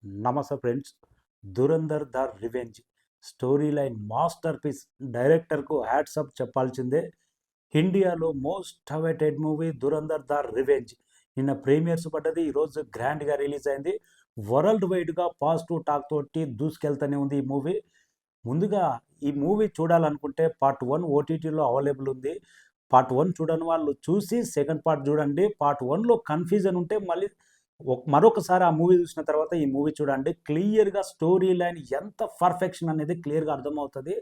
నమస్తే friends. 'Dhurandhar the revenge' story line masterpiece. డైరెక్టర్కు hats up చెప్పాల్సిందే. ఇండియాలో most awaited movie 'Dhurandhar the revenge' నిన్న ప్రీమియర్స్ పడ్డది. ఈరోజు గ్రాండ్గా రిలీజ్ అయింది. వరల్డ్ వైడ్గా పాజిటివ్ టాక్ తోటి దూసుకెళ్తూనే ఉంది ఈ మూవీ. ముందుగా ఈ మూవీ చూడాలనుకుంటే పార్ట్ 1 ఓటీటీలో అవైలబుల్ ఉంది. పార్ట్ 1 చూడని వాళ్ళు చూసి సెకండ్ పార్ట్ చూడండి. పార్ట్ 1లో కన్ఫ్యూజన్ ఉంటే మళ్ళీ మరొకసారి ఆ మూవీ చూసిన తర్వాత ఈ మూవీ చూడండి. క్లియర్‌గా స్టోరీ లైన్ ఎంత పర్ఫెక్షన్ అనేది క్లియర్‌గా అర్థమవుతది.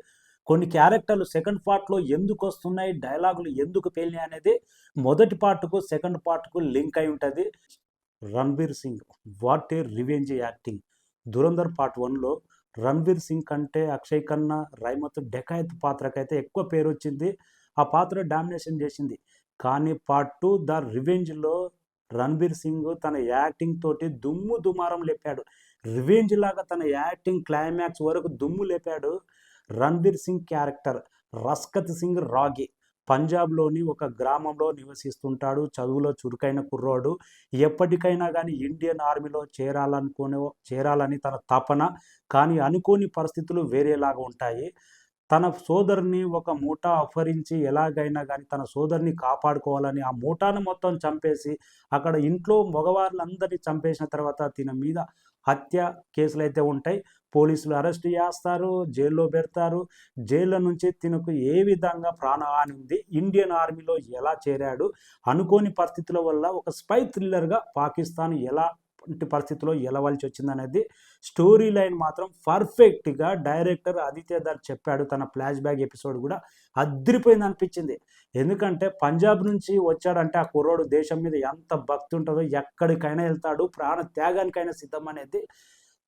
కొన్ని క్యారెక్టర్లు సెకండ్ పార్ట్‌లో ఎందుకొస్తున్నాయి, డైలాగులు ఎందుకు పేలినాయి అనేది మొదటి పార్ట్‌కు, సెకండ్ పార్ట్‌కు లింక్ అయి ఉంటది. 'Ranbir Singh' what a revenge acting. 'Dhurandhar' part 1లో 'రణ్‌బీర్ సింగ్' కంటే అక్షయ్ ఖన్నా, రైమత్ డెకాయత్ పాత్రకైతే ఎక్కువ పేరొచ్చింది. ఆ పాత్ర డామినేషన్ చేసింది. కానీ పార్ట్ 2 ద రివెంజ్‌లో 'రణ్‌బీర్ సింగ్' తన యాక్టింగ్ తోటి దుమ్ము దుమారం లేపాడు. రివెంజ్ లాగా తన యాక్టింగ్ క్లైమాక్స్ వరకు దుమ్ము లేపాడు. 'రణ్‌బీర్ సింగ్' క్యారెక్టర్ రస్కత్ సింగ్ రాగి. పంజాబ్‌లోని ఒక గ్రామంలో నివసిస్తుంటాడు. చదువులో చురుకైన కుర్రోడు. ఎప్పటికైనా గానీ ఇండియన్ ఆర్మీలో చేరాలని తన తపన. కానీ అనుకోని పరిస్థితులు వేరేలాగా ఉంటాయి. తన సోదరుని ఒక ముఠా అపహరించి ఎలాగైనా గానీ తన సోదరుని కాపాడుకోవాలని ఆ ముఠాను మొత్తం చంపేసి, అక్కడ ఇంట్లో మగవాళ్ళందరిని చంపేసిన తర్వాత తిన మీద హత్య కేసులైతే ఉంటాయి. పోలీసులు అరెస్ట్ చేస్తారు, జైల్లో పెడతారు. జైల్లో నుంచి తినకు ఏ విధంగా ప్రాణహాని ఉంది, ఇండియన్ ఆర్మీలో ఎలా చేరాడు, అనుకోని పరిస్థితుల వల్ల ఒక స్పై థ్రిల్లర్‌గా పాకిస్తాన్ ఎలాంటి పరిస్థితిలో ఎలవాల్సి వచ్చిందనేది స్టోరీ లైన్ మాత్రం పర్ఫెక్ట్‌గా డైరెక్టర్ ఆదిత్య ధర్ చెప్పాడు. తన ఫ్లాష్ బ్యాక్ ఎపిసోడ్ కూడా అదిరిపోయింది అనిపించింది. ఎందుకంటే పంజాబ్ నుంచి వచ్చాడంటే ఆ కుర్రోడు దేశం మీద ఎంత భక్తి ఉంటుందో, ఎక్కడికైనా వెళ్తాడు, ప్రాణ త్యాగానికైనా సిద్ధం అనేది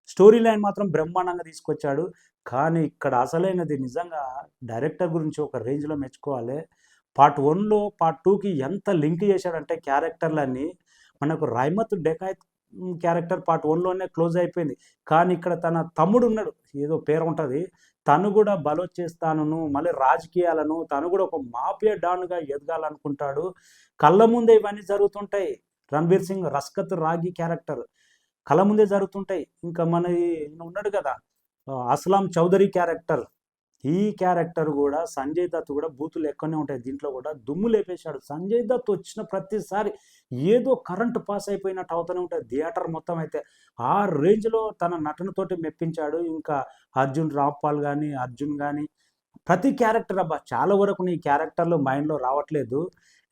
స్టోరీ లైన్ మాత్రం బ్రహ్మాండంగా తీసుకొచ్చాడు. కానీ ఇక్కడ అసలైనది నిజంగా డైరెక్టర్ గురించి ఒక రేంజ్‌లో మెచ్చుకోవాలి. పార్ట్ 1లో పార్ట్ 2కి ఎంత లింక్ చేశాడంటే క్యారెక్టర్‌లన్నీ, మనకు రైమత్ డెకాయత్ క్యారెక్టర్ పార్ట్ 1లోనే క్లోజ్ అయిపోయింది. కానీ ఇక్కడ తన తమ్ముడున్నాడు. ఏదో పేరుంటది. తను కూడా బలోచ్చేస్తానును, మళ్ళీ రాజకీయాలను తను కూడా ఒక మాఫియా డాన్‌గా ఎదగాలనుకుంటాడు. కళ్ళ ముందే ఇవన్నీ జరుగుతుంటాయి. 'రణ్‌బీర్ సింగ్' రస్కత్ రాగి క్యారెక్టర్ కళ్ళ ముందే జరుగుతుంటాయి. ఇంకా మన ఈయన ఉన్నాడు కదా! అస్లాం చౌదరి క్యారెక్టర్. ఈ క్యారెక్టర్ గూడా సంజయ్ దత్ గూడా బూతులు ఎక్కువనే ఉంటాయి. దీంట్లో గూడా దుమ్ము లేపేశాడు. సంజయ్ దత్ వచ్చిన ప్రతిసారి ఏదో కరెంట్ పాస్ అయిపోయినట్టు అవుతూనే ఉంటది థియేటర్ మొత్తం అయితే. ఆ రేంజ్‌లో తన నటనతోటి మెప్పించాడు. ఇంకా అర్జున్ రాంపాల్ గాని, అర్జున్ గాని ప్రతి క్యారెక్టర్ అబ్బా! చాలా వరకు నీ క్యారెక్టర్‌లు మైండ్‌లో రావట్లేదు.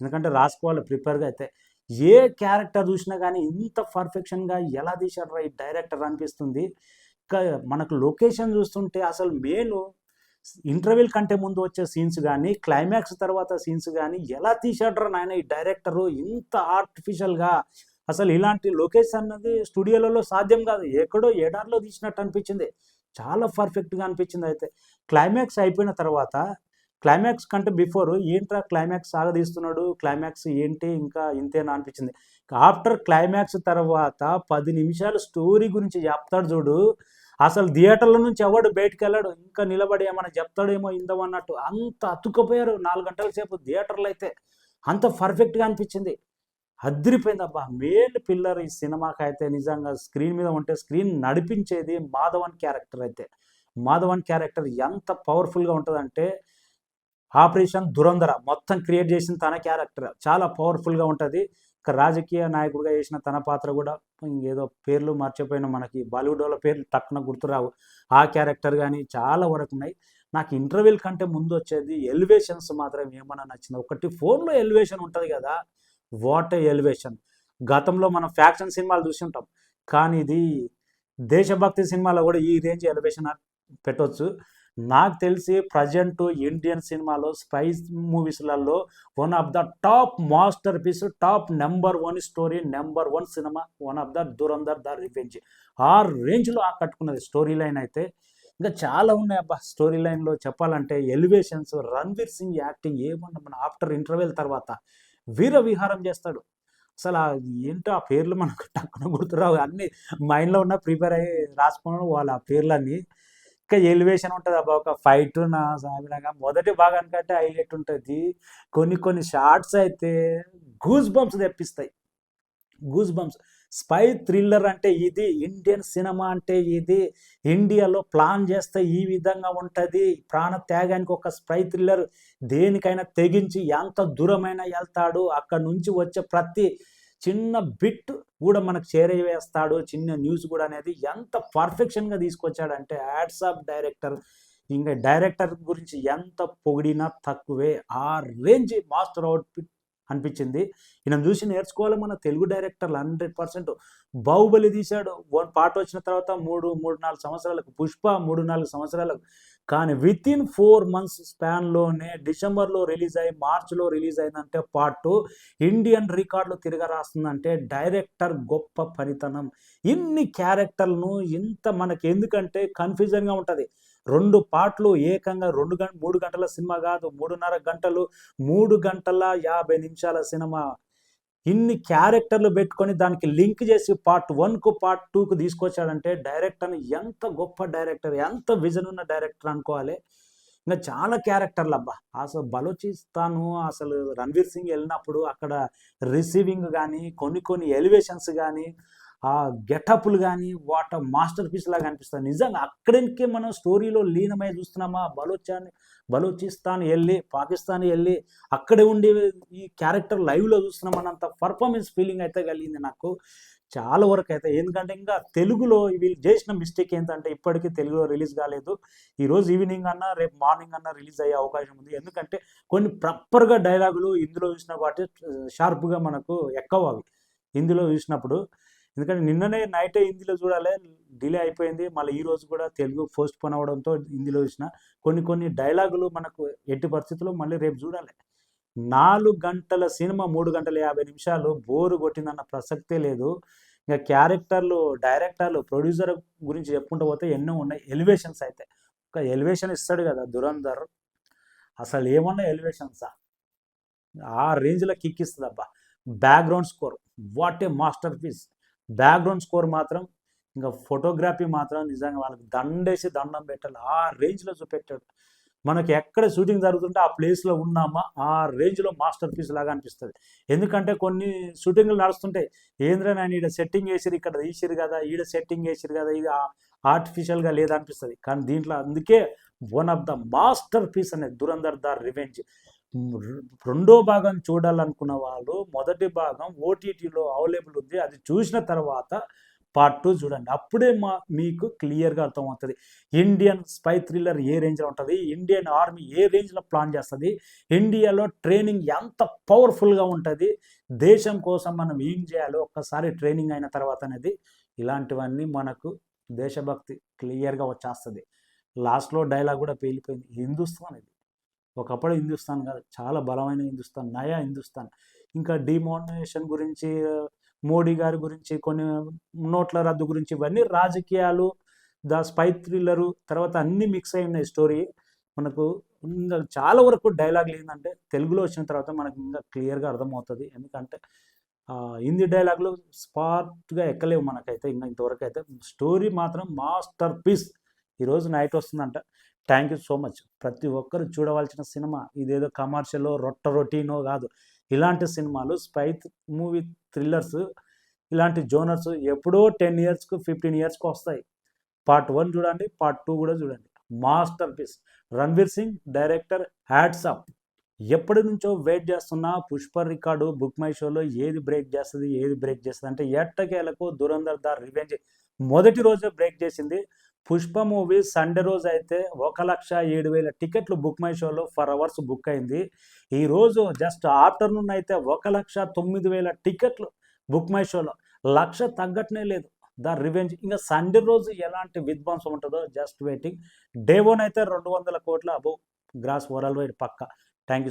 ఎందుకంటే రాసుకోవాలి ప్రిపేర్‌గా అయితే. ఏ క్యారెక్టర్ చూసినా గానీ ఇంత పర్ఫెక్షన్‌గా ఎలా తీశాడురా ఈ డైరెక్టర్ అనిపిస్తుంది. ఇంకా మనకు లొకేషన్ చూస్తుంటే అసలు మెయిను ఇంటర్వెల్ కంటే ముందు వచ్చే సీన్స్ గానీ, క్లైమాక్స్ తర్వాత సీన్స్ గానీ ఎలా తీశాడురా నాయన ఈ డైరెక్టరు ఇంత ఆర్టిఫిషియల్‌గా. అసలు ఇలాంటి లొకేషన్ అన్నది స్టూడియోలలో సాధ్యం కాదు. ఎక్కడో ఎడారిలో తీసినట్టు అనిపించింది. చాలా పర్ఫెక్ట్‌గా అనిపించింది అయితే. క్లైమాక్స్ అయిపోయిన తర్వాత క్లైమాక్స్ కంటే బిఫోర్ ఏంట్రా క్లైమాక్స్ సాగదీస్తున్నాడు. క్లైమాక్స్ ఏంటి ఇంకా ఇంతేనా అనిపించింది. ఆఫ్టర్ క్లైమాక్స్ తర్వాత 10 నిమిషాలు స్టోరీ గురించి చెప్తాడు చూడు. అసలు థియేటర్‌లో నుంచి ఎవడు బయటికెళ్ళడు. ఇంకా నిలబడి ఏమన్నా చెప్తాడేమో ఇందామన్నట్టు. అంత అతుక్కపోయారు 4 గంటల సేపు థియేటర్‌లో అయితే. అంత పర్ఫెక్ట్‌గా అనిపించింది. అద్దిరిపోయిందబ్బా! మెయిన్ పిల్లర్ ఈ సినిమాకైతే నిజంగా స్క్రీన్ మీద ఉంటే స్క్రీన్ నడిపించేది మాధవన్ క్యారెక్టర్ అయితే. మాధవన్ క్యారెక్టర్ ఎంత పవర్‌ఫుల్‌గా ఉంటదంటే 'ఆపరేషన్ దురంధర' మొత్తం క్రియేట్ చేసింది తన క్యారెక్టర్. చాలా పవర్‌ఫుల్‌గా ఉంటది. ఇక రాజకీయ నాయకుడిగా చేసిన తన పాత్ర కూడా ఏదో పేర్లు మర్చిపోయిన మనకి బాలీవుడోళ్ళ పేర్లు టక్కున గుర్తురావు. ఆ క్యారెక్టర్ గాని చాలా వరకున్నాయి. నాకు ఇంటర్వెల్ కంటే ముందొచ్చేది ఎలివేషన్స్ మాత్రం ఏమన్నా నచ్చింది. ఒకటి ఫోన్‌లో ఎలివేషన్ ఉంటది గదా! What a elevation. గతంలో మనం ఫ్యాక్షన్ సినిమాలు చూసుంటాం. కానీ ఇది దేశభక్తి సినిమాలో గూడా ఈ రేంజ్ ఎలివేషన్ పెట్టొచ్చు. నాకు తెలిసి ప్రెజెంట్ ఇండియన్ సినిమాలో స్పైస్ మూవీస్‌లలో one of the top masterpiece, top number 1 story, number 1 cinema one of the 'Dhurandhar the revenge'. ఆ రేంజ్‌లో ఆకట్టుకున్నది స్టోరీ లైన్ అయితే. ఇంకా చాలా ఉన్నాయి అబ్బా! స్టోరీ లైన్‌లో చెప్పాలంటే ఎలివేషన్స్, 'రణ్‌బీర్ సింగ్' యాక్టింగ్ ఏమన్నా మన ఆఫ్టర్ ఇంటర్వెల్ తర్వాత వీర విహారం చేస్తాడు. అసల ఏంటో ఆ పేర్లు మనకు టక్కున గుర్తురావు. అన్నీ మైండ్‌లో ఉన్న ప్రిపేర్ అయ్యి రాసుకున్నాను వాళ్ళ పేర్లన్నీ. ఇంకా ఎలివేషన్ ఉంటదబ్బా! ఒక ఫైట్ నా సామిరంగా మొదటి భాగానికంటే హైలైట్ ఉంటది. కొన్ని కొన్ని షాట్స్ అయితే గూస్ బంప్స్ తెప్పిస్తాయి. Goose bumps. స్పై థ్రిల్లర్ అంటే ఇది, ఇండియన్ సినిమా అంటే ఇది, ఇండియాలో ప్లాన్ చేస్తే ఈ విధంగా ఉంటుంది, ప్రాణ త్యాగానికి ఒక స్పై థ్రిల్లర్, దేనికైనా తెగించి ఎంత దూరమైనా వెళ్తాడు, అక్కడ నుంచి వచ్చే ప్రతి చిన్న బిట్ కూడా మనకు చేరవేస్తాడు, చిన్న న్యూస్ కూడా అనేది ఎంత పర్ఫెక్షన్గా తీసుకొచ్చాడంటే హ్యాట్స్ ఆఫ్ డైరెక్టర్. ఇంకా డైరెక్టర్ గురించి ఎంత పొగిడినా తక్కువే, ఆ రేంజ్ మాస్టర్ అవుట్ఫిట్ అనిపించింది. ఈయన చూసి నేర్చుకోవాలి మన తెలుగు డైరెక్టర్లు 100%. బాహుబలి తీశాడు, వన్ పాట వచ్చిన తర్వాత 3-4 సంవత్సరాలకు, పుష్ప 3-4 సంవత్సరాలకు, కానీ వితిన్ 4 months స్పాన్లోనే డిసెంబర్లో రిలీజ్ అయ్యి మార్చిలో రిలీజ్ అయిందంటే పార్ట్ ఇండియన్ రికార్డులు తిరగరాస్తుందంటే డైరెక్టర్ గొప్ప పనితనం. ఇన్ని క్యారెక్టర్లను ఇంత మనకి ఎందుకంటే కన్ఫ్యూజన్గా ఉంటుంది. 2 పార్ట్లు ఏకంగా 3 గంటల సినిమా కాదు, 3.5 గంటలు, 3 గంటల 50 నిమిషాల సినిమా. ఇన్ని క్యారెక్టర్లు పెట్టుకొని దానికి లింక్ చేసి పార్ట్ 1కు పార్ట్ 2కు తీసుకొచ్చాడంటే డైరెక్టర్ని ఎంత గొప్ప డైరెక్టర్, ఎంత విజన్ ఉన్న డైరెక్టర్ అనుకోవాలి. ఇంకా చాలా క్యారెక్టర్లు అబ్బా, అసలు బలోచిస్తాను, అసలు రణ్వీర్ సింగ్ వెళ్ళినప్పుడు అక్కడ రిసీవింగ్ కానీ, కొన్ని ఎలివేషన్స్ కానీ, ఆ గెటప్లు కానీ వాట్ మాస్టర్ పీస్ లాగా అనిపిస్తుంది. నిజంగా అక్కడికే మనం స్టోరీలో లీనమై చూస్తున్నామా, బలూచిస్తాన్ వెళ్ళి, పాకిస్తాన్ వెళ్ళి అక్కడే ఉండి ఈ క్యారెక్టర్ లైవ్లో చూస్తున్నామన్నంత పర్ఫార్మెన్స్ ఫీలింగ్ అయితే కలిగింది నాకు చాలా వరకు అయితే. ఎందుకంటే ఇంకా తెలుగులో వీళ్ళు చేసిన మిస్టేక్ ఏంటంటే ఇప్పటికీ తెలుగులో రిలీజ్ కాలేదు. ఈరోజు ఈవినింగ్ అన్నా రేపు మార్నింగ్ అన్నా రిలీజ్ అయ్యే అవకాశం ఉంది. ఎందుకంటే కొన్ని ప్రాపర్గా డైలాగులు ఇందులో చూసిన వాటి షార్ప్గా మనకు ఎక్కవు అవి హిందీలో చూసినప్పుడు. ఎందుకంటే నిన్ననే నైటే హిందీలో చూడాలి, డిలే అయిపోయింది. మళ్ళీ ఈ రోజు కూడా తెలుగు పోస్ట్ పోన్ అవ్వడంతో హిందీలో చూసిన కొన్ని డైలాగులు మనకు ఎట్టి పరిస్థితుల్లో మళ్ళీ రేపు చూడాలి. 4 గంటల సినిమా 3 గంటల 50 నిమిషాలు బోరు కొట్టిందన్న ప్రసక్తే లేదు. ఇంకా క్యారెక్టర్లు, డైరెక్టర్లు, ప్రొడ్యూసర్ గురించి చెప్పుకుంటూ పోతే ఎన్నో ఉన్నాయి. ఎలివేషన్స్ అయితే ఒక ఎలివేషన్ ఇస్తాడు కదా దురంధర్, అసలు ఏమన్నా ఎలివేషన్సా, ఆ రేంజ్లో కిక్ ఇస్తుంది అబ్బా. Background score what a masterpiece. Background score మాత్రం, ఇంకా ఫోటోగ్రఫీ మాత్రం నిజంగా వాళ్ళకి దండేసి దండం పెట్టాలి, ఆ రేంజ్లో చూపెట్టాడు. మనకి ఎక్కడ షూటింగ్ జరుగుతుంటే ఆ ప్లేస్లో ఉన్నామా ఆ రేంజ్లో మాస్టర్ పీస్ లాగా అనిపిస్తుంది. ఎందుకంటే కొన్ని షూటింగ్లు నడుస్తుంటాయి, ఏంద్రా నేను ఈడ సెట్టింగ్ వేసిరు, ఇక్కడ తీసిరు కదా, ఈడ సెట్టింగ్ వేసిరు కదా, ఇది ఆర్టిఫిషియల్గా లేదనిపిస్తుంది. కానీ దీంట్లో అందుకే one of the masterpiece అనేది దురంధర్ ద రివెంజ్. రెండో భాగం చూడాలనుకున్న వాళ్ళు మొదటి భాగం ఓటీటీలో అవైలబుల్ ఉంది, అది చూసిన తర్వాత పార్ట్ 2 చూడండి. అప్పుడే మీకు క్లియర్గా అర్థమవుతుంది ఇండియన్ స్పై థ్రిల్లర్ ఏ రేంజ్లో ఉంటుంది, ఇండియన్ ఆర్మీ ఏ రేంజ్లో ప్లాన్ చేస్తుంది, ఇండియాలో ట్రైనింగ్ ఎంత పవర్ఫుల్గా ఉంటుంది, దేశం కోసం మనం ఏం చేయాలో ఒక్కసారి ట్రైనింగ్ అయిన తర్వాత అనేది ఇలాంటివన్నీ మనకు దేశభక్తి క్లియర్గా వచ్చేస్తుంది. లాస్ట్లో డైలాగ్ కూడా పేలిపోయింది, హిందుస్థాన్ ఇది, ఒకప్పుడు హిందుస్థాన్ కాదు, చాలా బలమైన హిందుస్థాన్, నయా హిందుస్థాన్. ఇంకా డిమానిటైజేషన్ గురించి, మోడీ గారి గురించి, కొన్ని నోట్ల రద్దు గురించి, ఇవన్నీ రాజకీయాలు, ద స్పై థ్రిల్లరు తర్వాత అన్నీ మిక్స్ అయి ఉన్నాయి స్టోరీ. మనకు ఇంకా చాలా వరకు డైలాగులు ఏంటంటే తెలుగులో వచ్చిన తర్వాత మనకు ఇంకా క్లియర్గా అర్థమవుతుంది. ఎందుకంటే హిందీ డైలాగులు స్పాట్గా ఎక్కలేవు మనకైతే ఇంకా ఇంతవరకు అయితే. స్టోరీ మాత్రం మాస్టర్ పీస్. ఈరోజు నైట్ వస్తుందంట. Thank you so much. ప్రతి ఒక్కరు చూడవలసిన సినిమా, ఇదేదో కమర్షియల్లో రొటీనో కాదు. ఇలాంటి సినిమాలు స్పై మూవీ థ్రిల్లర్స్, ఇలాంటి జోనర్స్ ఎప్పుడో 10 yearsకు 15 yearsకు వస్తాయి. పార్ట్ 1 చూడండి, పార్ట్ 2 కూడా చూడండి. Masterpiece. Ranveer Singh director, hats off. ఎప్పటి నుంచో వెయిట్ చేస్తున్న పుష్ప రికార్డు బుక్ మై షోలో ఏది బ్రేక్ చేస్తుంది అంటే ఎట్టకేలకు దురంధర్ ద రివెంజ్ మొదటి రోజే బ్రేక్ చేసింది. పుష్ప మూవీ సండే రోజు అయితే 1,07,000 టికెట్లు బుక్ మై షోలో ఫర్ అవర్స్ బుక్ అయింది. ఈరోజు జస్ట్ ఆఫ్టర్నూన్ అయితే 1,09,000 టికెట్లు బుక్ మై షోలో, 1,00,000 తగ్గట్నే లేదు ద రివెంజ్. ఇంకా సండే రోజు ఎలాంటి విధ్వంసం ఉంటుందో జస్ట్ వెయిటింగ్. డే 1 అయితే 200 కోట్ల అబోవ్ గ్రాస్ వరల్డ్ వైడ్ పక్క. Thank you.